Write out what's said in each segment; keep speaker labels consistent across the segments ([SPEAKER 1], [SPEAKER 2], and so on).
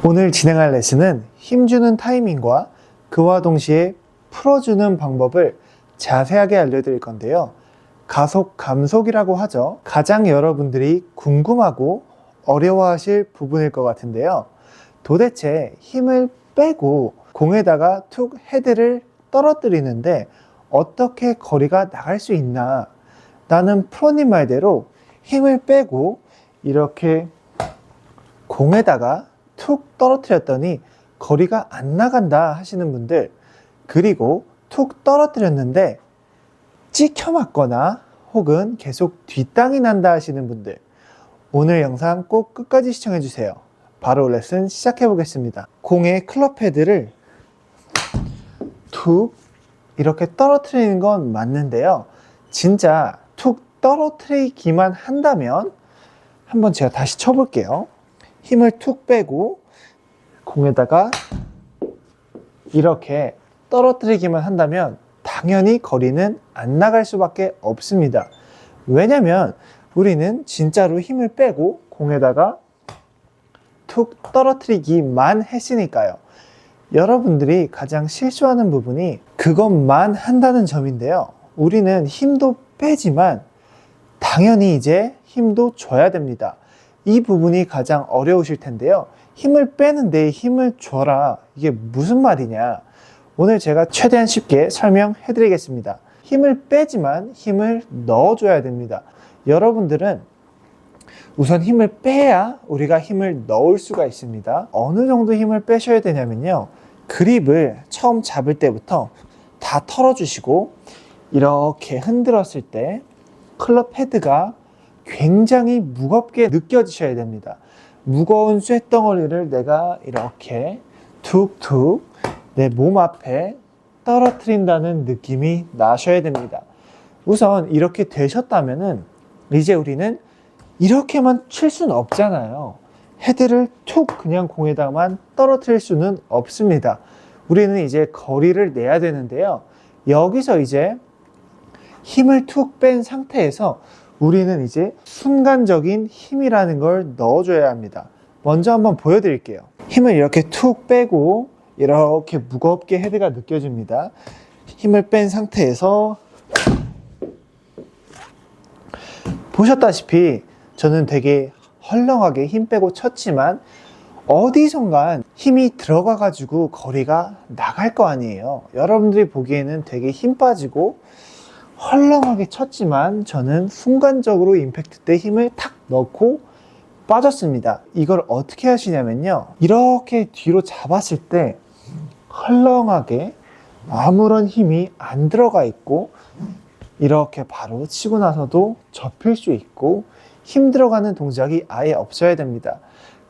[SPEAKER 1] 오늘 진행할 레슨은 힘주는 타이밍과 그와 동시에 풀어주는 방법을 자세하게 알려드릴 건데요. 가속, 감속이라고 하죠. 가장 여러분들이 궁금하고 어려워하실 부분일 것 같은데요. 도대체 힘을 빼고 공에다가 툭 헤드를 떨어뜨리는데 어떻게 거리가 나갈 수 있나? 나는 프로님 말대로 힘을 빼고 이렇게 공에다가 툭 떨어뜨렸더니 거리가 안 나간다 하시는 분들, 그리고 툭 떨어뜨렸는데 찍혀 맞거나 혹은 계속 뒷땅이 난다 하시는 분들, 오늘 영상 꼭 끝까지 시청해 주세요. 바로 레슨 시작해 보겠습니다. 공의 클럽 헤드를 툭 이렇게 떨어뜨리는 건 맞는데요. 진짜 툭 떨어뜨리기만 한다면 한번 제가 다시 쳐볼게요. 힘을 툭 빼고 공에다가 이렇게 떨어뜨리기만 한다면 당연히 거리는 안 나갈 수밖에 없습니다. 왜냐면 우리는 진짜로 힘을 빼고 공에다가 툭 떨어뜨리기만 했으니까요. 여러분들이 가장 실수하는 부분이 그것만 한다는 점인데요. 우리는 힘도 빼지만 당연히 이제 힘도 줘야 됩니다. 이 부분이 가장 어려우실 텐데요. 힘을 빼는데 힘을 줘라. 이게 무슨 말이냐? 오늘 제가 최대한 쉽게 설명해 드리겠습니다. 힘을 빼지만 힘을 넣어줘야 됩니다. 여러분들은 우선 힘을 빼야 우리가 힘을 넣을 수가 있습니다. 어느 정도 힘을 빼셔야 되냐면요. 그립을 처음 잡을 때부터 다 털어주시고 이렇게 흔들었을 때 클럽 헤드가 굉장히 무겁게 느껴지셔야 됩니다. 무거운 쇳덩어리를 내가 이렇게 툭툭 내 몸 앞에 떨어뜨린다는 느낌이 나셔야 됩니다. 우선 이렇게 되셨다면은 이제 우리는 이렇게만 칠 수는 없잖아요. 헤드를 툭 그냥 공에다만 떨어뜨릴 수는 없습니다. 우리는 이제 거리를 내야 되는데요. 여기서 이제 힘을 툭 뺀 상태에서 우리는 이제 순간적인 힘이라는 걸 넣어줘야 합니다. 먼저 한번 보여드릴게요. 힘을 이렇게 툭 빼고 이렇게 무겁게 헤드가 느껴집니다. 힘을 뺀 상태에서 보셨다시피 저는 되게 헐렁하게 힘 빼고 쳤지만 어디선간 힘이 들어가 가지고 거리가 나갈 거 아니에요. 여러분들이 보기에는 되게 힘 빠지고 헐렁하게 쳤지만 저는 순간적으로 임팩트 때 힘을 탁 넣고 빠졌습니다. 이걸 어떻게 하시냐면요. 이렇게 뒤로 잡았을 때 헐렁하게 아무런 힘이 안 들어가 있고 이렇게 바로 치고 나서도 접힐 수 있고 힘 들어가는 동작이 아예 없어야 됩니다.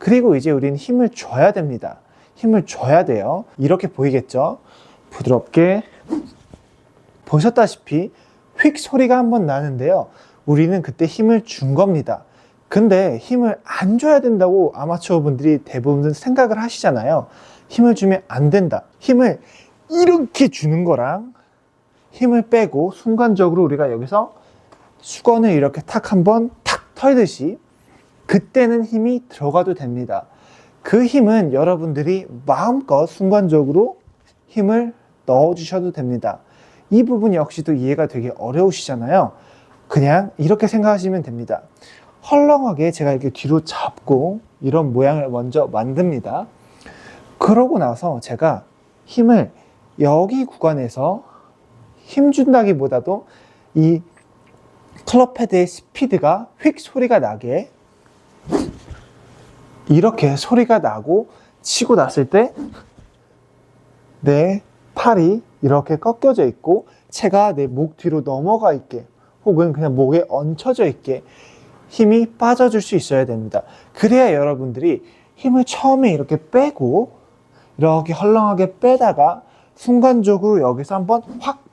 [SPEAKER 1] 그리고 이제 우리는 힘을 줘야 됩니다. 힘을 줘야 돼요. 이렇게 보이겠죠? 부드럽게 보셨다시피 휙 소리가 한번 나는데요. 우리는 그때 힘을 준 겁니다. 근데 힘을 안 줘야 된다고 아마추어 분들이 대부분 생각을 하시잖아요. 힘을 주면 안 된다. 힘을 이렇게 주는 거랑 힘을 빼고 순간적으로 우리가 여기서 수건을 이렇게 탁 한번 탁 털듯이 그때는 힘이 들어가도 됩니다. 그 힘은 여러분들이 마음껏 순간적으로 힘을 넣어주셔도 됩니다. 이 부분 역시도 이해가 되게 어려우시잖아요. 그냥 이렇게 생각하시면 됩니다. 헐렁하게 제가 이렇게 뒤로 잡고 이런 모양을 먼저 만듭니다. 그러고 나서 제가 힘을 여기 구간에서 힘 준다기보다도 이 클럽 헤드의 스피드가 휙 소리가 나게 이렇게 소리가 나고 치고 났을 때 내 팔이 이렇게 꺾여져 있고 채가 내 목 뒤로 넘어가 있게 혹은 그냥 목에 얹혀져 있게 힘이 빠져줄 수 있어야 됩니다. 그래야 여러분들이 힘을 처음에 이렇게 빼고 이렇게 헐렁하게 빼다가 순간적으로 여기서 한번 확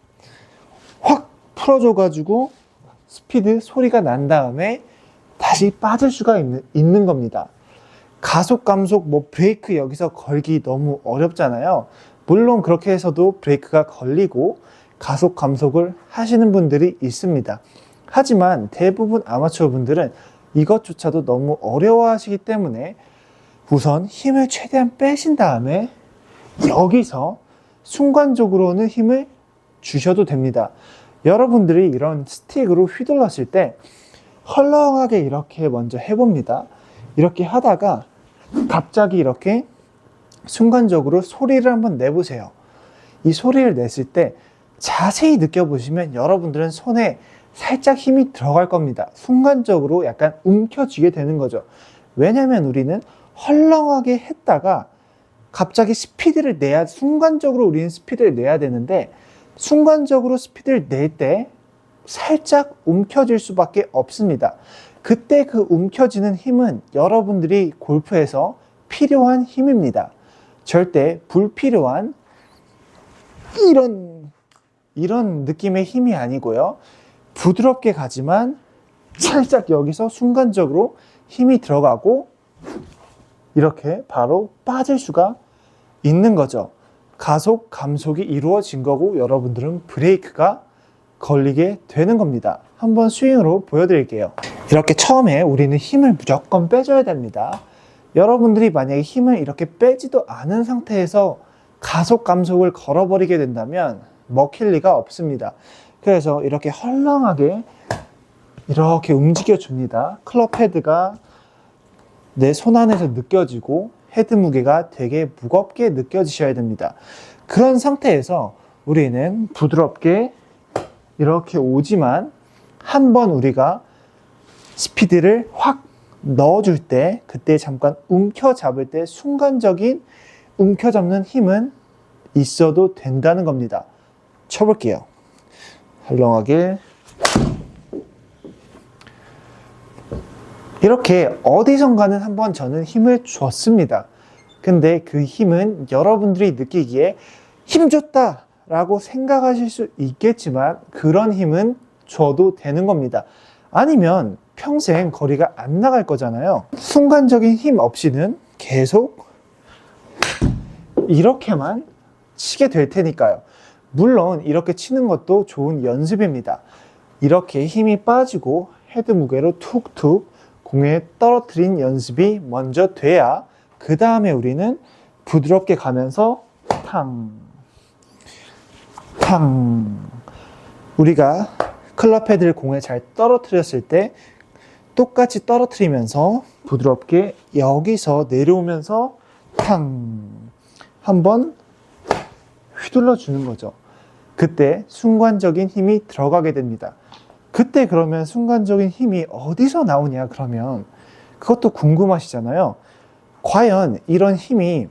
[SPEAKER 1] 풀어줘 가지고 스피드 소리가 난 다음에 다시 빠질 수가 있는 겁니다. 가속, 감속, 브레이크 여기서 걸기 너무 어렵잖아요. 물론 그렇게 해서도 브레이크가 걸리고 가속, 감속을 하시는 분들이 있습니다. 하지만 대부분 아마추어 분들은 이것조차도 너무 어려워하시기 때문에 우선 힘을 최대한 빼신 다음에 여기서 순간적으로는 힘을 주셔도 됩니다. 여러분들이 이런 스틱으로 휘둘렀을 때 헐렁하게 이렇게 먼저 해봅니다. 이렇게 하다가 갑자기 이렇게 순간적으로 소리를 한번 내보세요. 이 소리를 냈을 때 자세히 느껴보시면 여러분들은 손에 살짝 힘이 들어갈 겁니다. 순간적으로 약간 움켜쥐게 되는 거죠. 왜냐면 우리는 헐렁하게 했다가 갑자기 스피드를 내야, 순간적으로 우리는 스피드를 내야 되는데 순간적으로 스피드를 낼 때 살짝 움켜질 수밖에 없습니다. 그때 그 움켜지는 힘은 여러분들이 골프에서 필요한 힘입니다. 절대 불필요한 이런 느낌의 힘이 아니고요. 부드럽게 가지만 살짝 여기서 순간적으로 힘이 들어가고 이렇게 바로 빠질 수가 있는 거죠. 가속, 감속이 이루어진 거고 여러분들은 브레이크가 걸리게 되는 겁니다. 한번 스윙으로 보여드릴게요. 이렇게 처음에 우리는 힘을 무조건 빼줘야 됩니다. 여러분들이 만약에 힘을 이렇게 빼지도 않은 상태에서 가속, 감속을 걸어버리게 된다면 먹힐 리가 없습니다. 그래서 이렇게 헐렁하게 이렇게 움직여 줍니다. 클럽 헤드가 내 손 안에서 느껴지고 헤드 무게가 되게 무겁게 느껴지셔야 됩니다. 그런 상태에서 우리는 부드럽게 이렇게 오지만 한번 우리가 스피드를 확 넣어줄 때 그때 잠깐 움켜잡을 때 순간적인 움켜잡는 힘은 있어도 된다는 겁니다. 쳐볼게요. 헐렁하게 이렇게 어디선가는 한번 저는 힘을 줬습니다. 근데 그 힘은 여러분들이 느끼기에 힘 줬다 라고 생각하실 수 있겠지만 그런 힘은 줘도 되는 겁니다. 아니면 평생 거리가 안 나갈 거잖아요. 순간적인 힘 없이는 계속 이렇게만 치게 될 테니까요. 물론 이렇게 치는 것도 좋은 연습입니다. 이렇게 힘이 빠지고 헤드 무게로 툭툭 공에 떨어뜨린 연습이 먼저 돼야 그 다음에 우리는 부드럽게 가면서 탕, 탕. 우리가 클럽 헤드를 공에 잘 떨어뜨렸을 때 똑같이 떨어뜨리면서 부드럽게 여기서 내려오면서 탕 한번 휘둘러 주는 거죠. 그때 순간적인 힘이 들어가게 됩니다. 그때 그러면 순간적인 힘이 어디서 나오냐 그러면 그것도 궁금하시잖아요. 과연 이런 힘이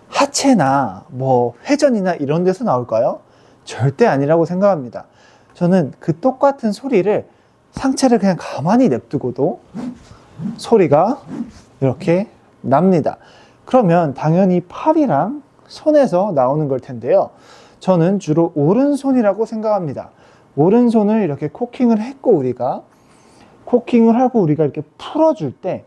[SPEAKER 1] 하체나 뭐 회전이나 이런 데서 나올까요? 절대 아니라고 생각합니다. 저는 그 똑같은 소리를 상체를 그냥 가만히 냅두고도 소리가 이렇게 납니다. 그러면 당연히 팔이랑 손에서 나오는 걸 텐데요. 저는 주로 오른손이라고 생각합니다. 오른손을 이렇게 코킹을 했고 우리가 코킹을 하고 우리가 이렇게 풀어줄 때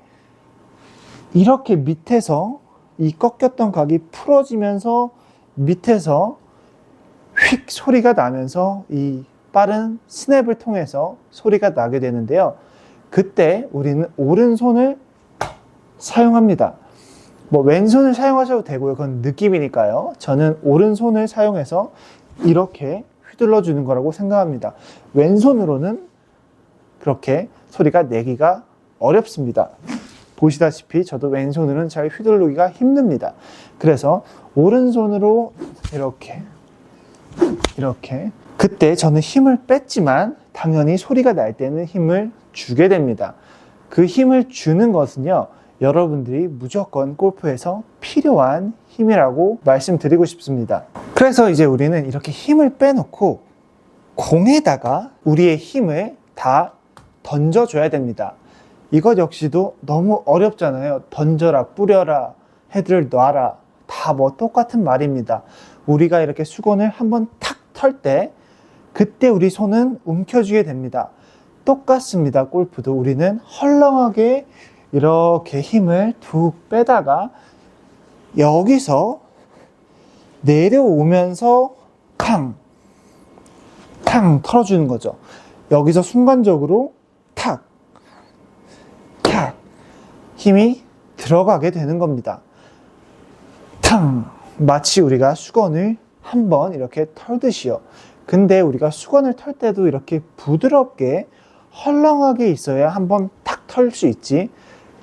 [SPEAKER 1] 이렇게 밑에서 이 꺾였던 각이 풀어지면서 밑에서 휙 소리가 나면서 이 빠른 스냅을 통해서 소리가 나게 되는데요. 그때 우리는 오른손을 사용합니다. 뭐 왼손을 사용하셔도 되고요. 그건 느낌이니까요. 저는 오른손을 사용해서 이렇게 휘둘러 주는 거라고 생각합니다. 왼손으로는 그렇게 소리가 내기가 어렵습니다. 보시다시피 저도 왼손으로는 잘 휘두르기가 힘듭니다. 그래서 오른손으로 이렇게 그때 저는 힘을 뺐지만 당연히 소리가 날 때는 힘을 주게 됩니다. 그 힘을 주는 것은요, 여러분들이 무조건 골프에서 필요한 힘이라고 말씀드리고 싶습니다. 그래서 이제 우리는 이렇게 힘을 빼놓고 공에다가 우리의 힘을 다 던져줘야 됩니다. 이것 역시도 너무 어렵잖아요. 던져라, 뿌려라, 헤드를 놔라, 다 뭐 똑같은 말입니다. 우리가 이렇게 수건을 한번 탁 털 때 그때 우리 손은 움켜쥐게 됩니다. 똑같습니다. 골프도 우리는 헐렁하게 이렇게 힘을 툭 빼다가 여기서 내려오면서 탕 털어주는 거죠. 여기서 순간적으로 탁 힘이 들어가게 되는 겁니다. 탕! 마치 우리가 수건을 한번 이렇게 털듯이요. 근데 우리가 수건을 털 때도 이렇게 부드럽게 헐렁하게 있어야 한번 탁 털 수 있지,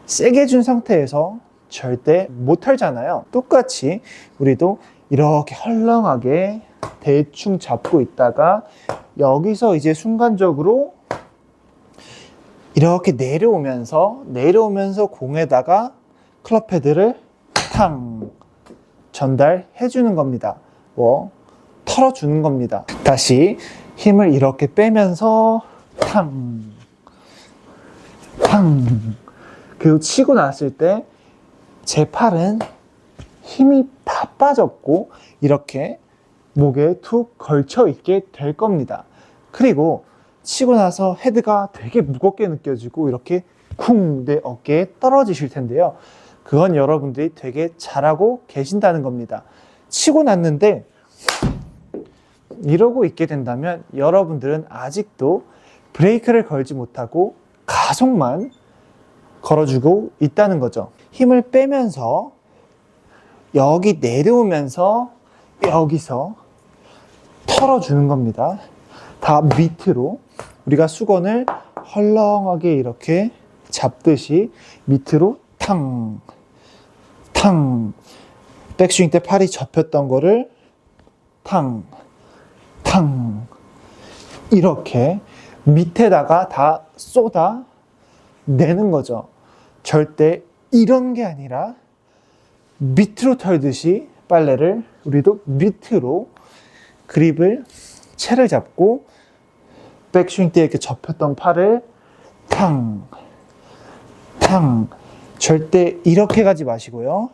[SPEAKER 1] 세게 준 상태에서 절대 못 털잖아요. 똑같이 우리도 이렇게 헐렁하게 대충 잡고 있다가 여기서 이제 순간적으로 이렇게 내려오면서 공에다가 클럽 헤드를 탕 전달해 주는 겁니다. 털어주는 겁니다. 다시 힘을 이렇게 빼면서 탕 그리고 치고 났을 때 제 팔은 힘이 다 빠졌고 이렇게 목에 툭 걸쳐 있게 될 겁니다. 그리고 치고 나서 헤드가 되게 무겁게 느껴지고 이렇게 쿵 내 어깨에 떨어지실 텐데요. 그건 여러분들이 되게 잘하고 계신다는 겁니다. 치고 났는데 이러고 있게 된다면 여러분들은 아직도 브레이크를 걸지 못하고 가속만 걸어주고 있다는 거죠. 힘을 빼면서 여기 내려오면서 여기서 털어주는 겁니다. 다 밑으로 우리가 수건을 헐렁하게 이렇게 잡듯이 밑으로 탕 백스윙 때 팔이 접혔던 거를 탕 이렇게 밑에다가 다 쏟아 내는 거죠. 절대 이런 게 아니라 밑으로 털듯이 빨래를 우리도 밑으로 그립을 채를 잡고 백스윙 때 이렇게 접혔던 팔을 탕 절대 이렇게 가지 마시고요.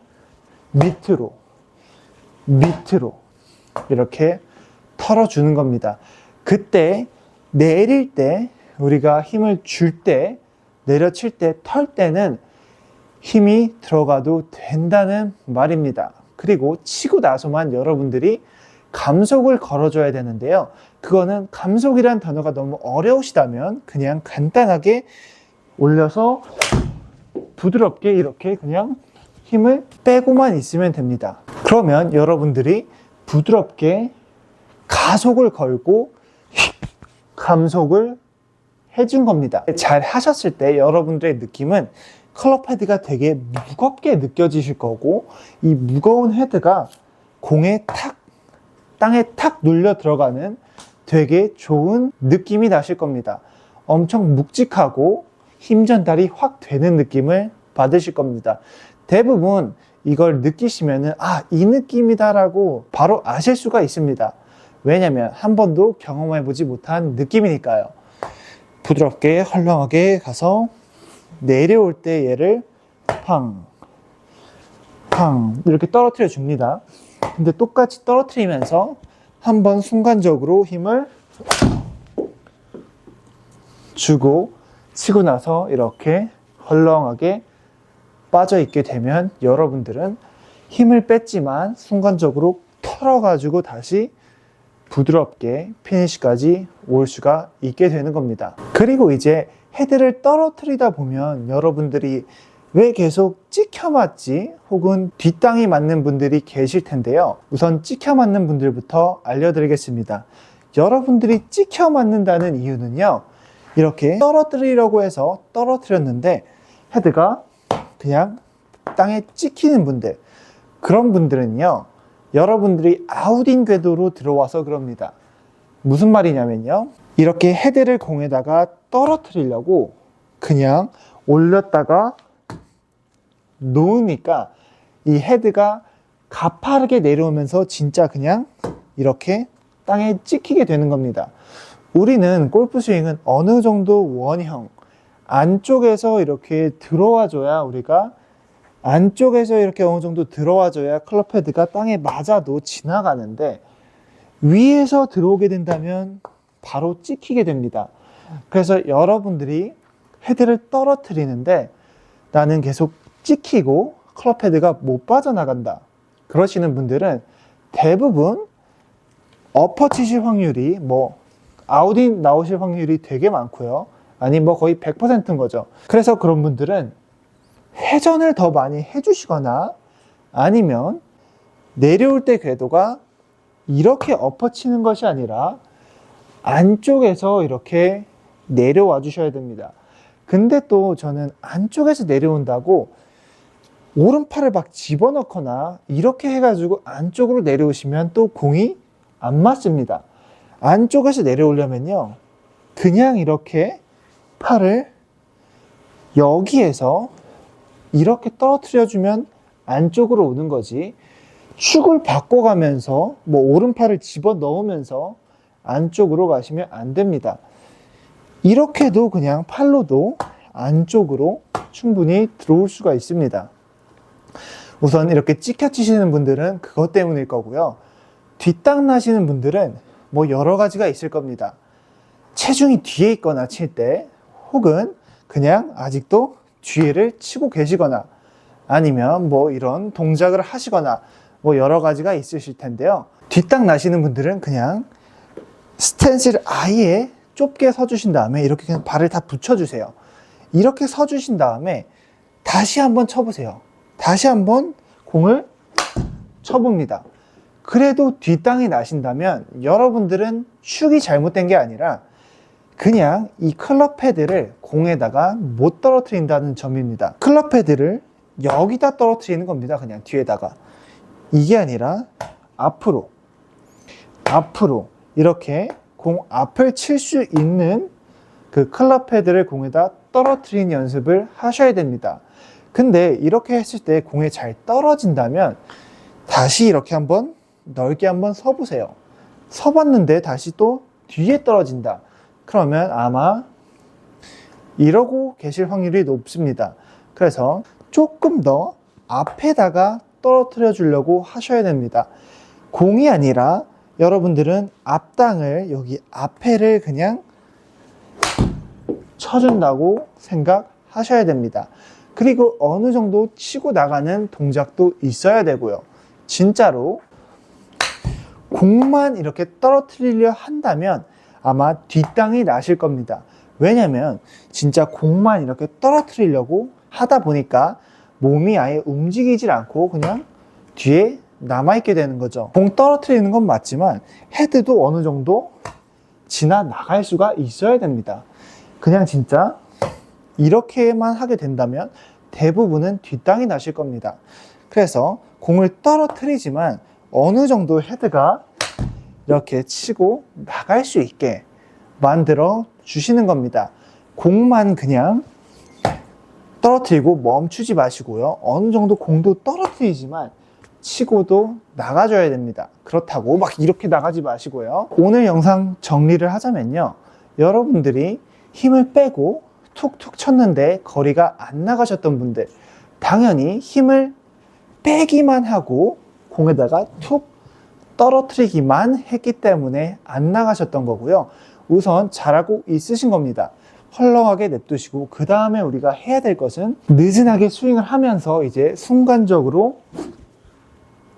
[SPEAKER 1] 밑으로 이렇게 털어주는 겁니다. 그때 내릴 때 우리가 힘을 줄 때 내려칠 때 털 때는 힘이 들어가도 된다는 말입니다. 그리고 치고 나서만 여러분들이 감속을 걸어줘야 되는데요. 그거는 감속이란 단어가 너무 어려우시다면 그냥 간단하게 올려서 부드럽게 이렇게 그냥 힘을 빼고만 있으면 됩니다. 그러면 여러분들이 부드럽게 가속을 걸고 감속을 해준 겁니다. 잘 하셨을 때 여러분들의 느낌은 클럽 헤드가 되게 무겁게 느껴지실 거고 이 무거운 헤드가 공에 땅에 탁 눌려 들어가는 되게 좋은 느낌이 나실 겁니다. 엄청 묵직하고 힘 전달이 확 되는 느낌을 받으실 겁니다. 대부분 이걸 느끼시면은 이 느낌이다라고 바로 아실 수가 있습니다. 왜냐면 한 번도 경험해보지 못한 느낌이니까요. 부드럽게 헐렁하게 가서 내려올 때 얘를 팡 이렇게 떨어뜨려 줍니다. 근데 똑같이 떨어뜨리면서 한번 순간적으로 힘을 주고 치고 나서 이렇게 헐렁하게 빠져 있게 되면 여러분들은 힘을 뺐지만 순간적으로 털어가지고 다시 부드럽게 피니시까지 올 수가 있게 되는 겁니다. 그리고 이제 헤드를 떨어뜨리다 보면 여러분들이 왜 계속 찍혀 맞지? 혹은 뒷땅이 맞는 분들이 계실 텐데요. 우선 찍혀 맞는 분들부터 알려드리겠습니다. 여러분들이 찍혀 맞는다는 이유는요. 이렇게 떨어뜨리려고 해서 떨어뜨렸는데 헤드가 그냥 땅에 찍히는 분들, 그런 분들은요. 여러분들이 아웃인 궤도로 들어와서 그럽니다. 무슨 말이냐면요. 이렇게 헤드를 공에다가 떨어뜨리려고 그냥 올렸다가 놓으니까 이 헤드가 가파르게 내려오면서 진짜 그냥 이렇게 땅에 찍히게 되는 겁니다. 우리는 골프 스윙은 어느 정도 원형 안쪽에서 이렇게 들어와줘야 우리가 안쪽에서 이렇게 어느 정도 들어와줘야 클럽 헤드가 땅에 맞아도 지나가는데 위에서 들어오게 된다면 바로 찍히게 됩니다. 그래서 여러분들이 헤드를 떨어뜨리는데 나는 계속 찍히고 클럽 헤드가 못 빠져나간다. 그러시는 분들은 대부분 어퍼 치실 확률이 아웃인 나오실 확률이 되게 많고요. 아니 거의 100%인 거죠. 그래서 그런 분들은 회전을 더 많이 해주시거나 아니면 내려올 때 궤도가 이렇게 엎어치는 것이 아니라 안쪽에서 이렇게 내려와 주셔야 됩니다. 근데 또 저는 안쪽에서 내려온다고 오른팔을 막 집어넣거나 이렇게 해가지고 안쪽으로 내려오시면 또 공이 안 맞습니다. 안쪽에서 내려오려면요, 그냥 이렇게 팔을 여기에서 이렇게 떨어뜨려주면 안쪽으로 오는 거지, 축을 바꿔가면서 뭐 오른팔을 집어넣으면서 안쪽으로 가시면 안 됩니다. 이렇게도 그냥 팔로도 안쪽으로 충분히 들어올 수가 있습니다. 우선 이렇게 찍혀 치시는 분들은 그것 때문일 거고요. 뒷땅 나시는 분들은 뭐 여러 가지가 있을 겁니다. 체중이 뒤에 있거나 칠 때, 혹은 그냥 아직도 뒤에를 치고 계시거나 아니면 뭐 이런 동작을 하시거나 뭐 여러 가지가 있으실 텐데요. 뒷땅 나시는 분들은 그냥 스탠스를 아예 좁게 서주신 다음에 이렇게 그냥 발을 다 붙여주세요. 이렇게 서주신 다음에 다시 한번 쳐보세요. 다시 한번 공을 쳐봅니다. 그래도 뒷땅이 나신다면 여러분들은 축이 잘못된 게 아니라 그냥 이 클럽 헤드를 공에다가 못 떨어뜨린다는 점입니다. 클럽 헤드를 여기다 떨어뜨리는 겁니다. 그냥 뒤에다가. 이게 아니라 앞으로 이렇게 공 앞을 칠 수 있는 그 클럽 헤드를 공에다 떨어뜨리는 연습을 하셔야 됩니다. 근데 이렇게 했을 때 공에 잘 떨어진다면 다시 이렇게 한번 넓게 한번 서보세요. 서봤는데 다시 또 뒤에 떨어진다. 그러면 아마 이러고 계실 확률이 높습니다. 그래서 조금 더 앞에다가 떨어뜨려 주려고 하셔야 됩니다. 공이 아니라 여러분들은 앞땅을 여기 앞에를 그냥 쳐준다고 생각하셔야 됩니다. 그리고 어느 정도 치고 나가는 동작도 있어야 되고요. 진짜로 공만 이렇게 떨어뜨리려 한다면 아마 뒷땅이 나실 겁니다. 왜냐면 진짜 공만 이렇게 떨어뜨리려고 하다 보니까 몸이 아예 움직이질 않고 그냥 뒤에 남아있게 되는 거죠. 공 떨어뜨리는 건 맞지만 헤드도 어느 정도 지나 나갈 수가 있어야 됩니다. 그냥 진짜 이렇게만 하게 된다면 대부분은 뒷땅이 나실 겁니다. 그래서 공을 떨어뜨리지만 어느 정도 헤드가 이렇게 치고 나갈 수 있게 만들어 주시는 겁니다. 공만 그냥 떨어뜨리고 멈추지 마시고요. 어느 정도 공도 떨어뜨리지만 치고도 나가줘야 됩니다. 그렇다고 막 이렇게 나가지 마시고요. 오늘 영상 정리를 하자면요, 여러분들이 힘을 빼고 툭툭 쳤는데 거리가 안 나가셨던 분들, 당연히 힘을 빼기만 하고 공에다가 툭 떨어뜨리기만 했기 때문에 안 나가셨던 거고요. 우선 잘하고 있으신 겁니다. 헐렁하게 냅두시고 그 다음에 우리가 해야 될 것은 느슨하게 스윙을 하면서 이제 순간적으로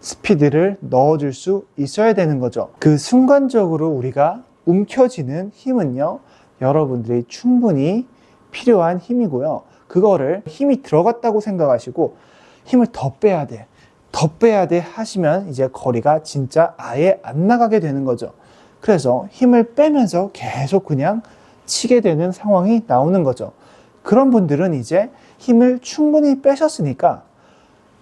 [SPEAKER 1] 스피드를 넣어줄 수 있어야 되는 거죠. 그 순간적으로 우리가 움켜쥐는 힘은요, 여러분들이 충분히 필요한 힘이고요. 그거를 힘이 들어갔다고 생각하시고 힘을 더 빼야 돼 하시면 이제 거리가 진짜 아예 안 나가게 되는 거죠. 그래서 힘을 빼면서 계속 그냥 치게 되는 상황이 나오는 거죠. 그런 분들은 이제 힘을 충분히 빼셨으니까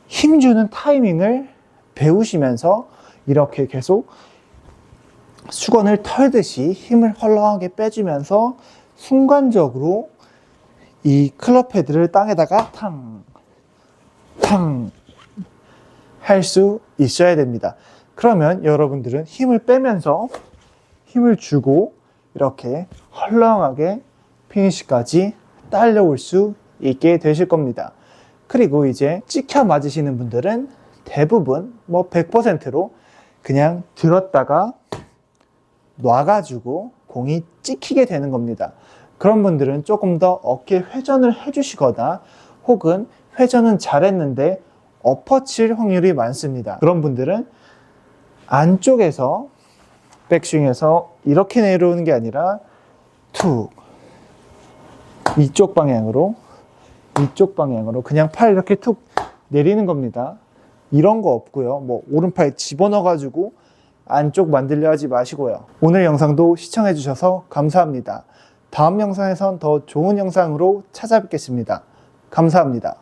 [SPEAKER 1] 힘 주는 타이밍을 배우시면서 이렇게 계속 수건을 털듯이 힘을 헐렁하게 빼주면서 순간적으로 이 클럽 헤드를 땅에다가 탕 할 수 있어야 됩니다. 그러면 여러분들은 힘을 빼면서 힘을 주고 이렇게 헐렁하게 피니시까지 딸려올 수 있게 되실 겁니다. 그리고 이제 찍혀 맞으시는 분들은 대부분 뭐 100%로 그냥 들었다가 놔가지고 공이 찍히게 되는 겁니다. 그런 분들은 조금 더 어깨 회전을 해주시거나 혹은 회전은 잘했는데 엎어칠 확률이 많습니다. 그런 분들은 안쪽에서 백스윙에서 이렇게 내려오는 게 아니라 툭 이쪽 방향으로 이쪽 방향으로 그냥 팔 이렇게 툭 내리는 겁니다. 이런 거 없고요. 뭐 오른팔 집어넣어 가지고 안쪽 만들려 하지 마시고요. 오늘 영상도 시청해 주셔서 감사합니다. 다음 영상에선 더 좋은 영상으로 찾아뵙겠습니다. 감사합니다.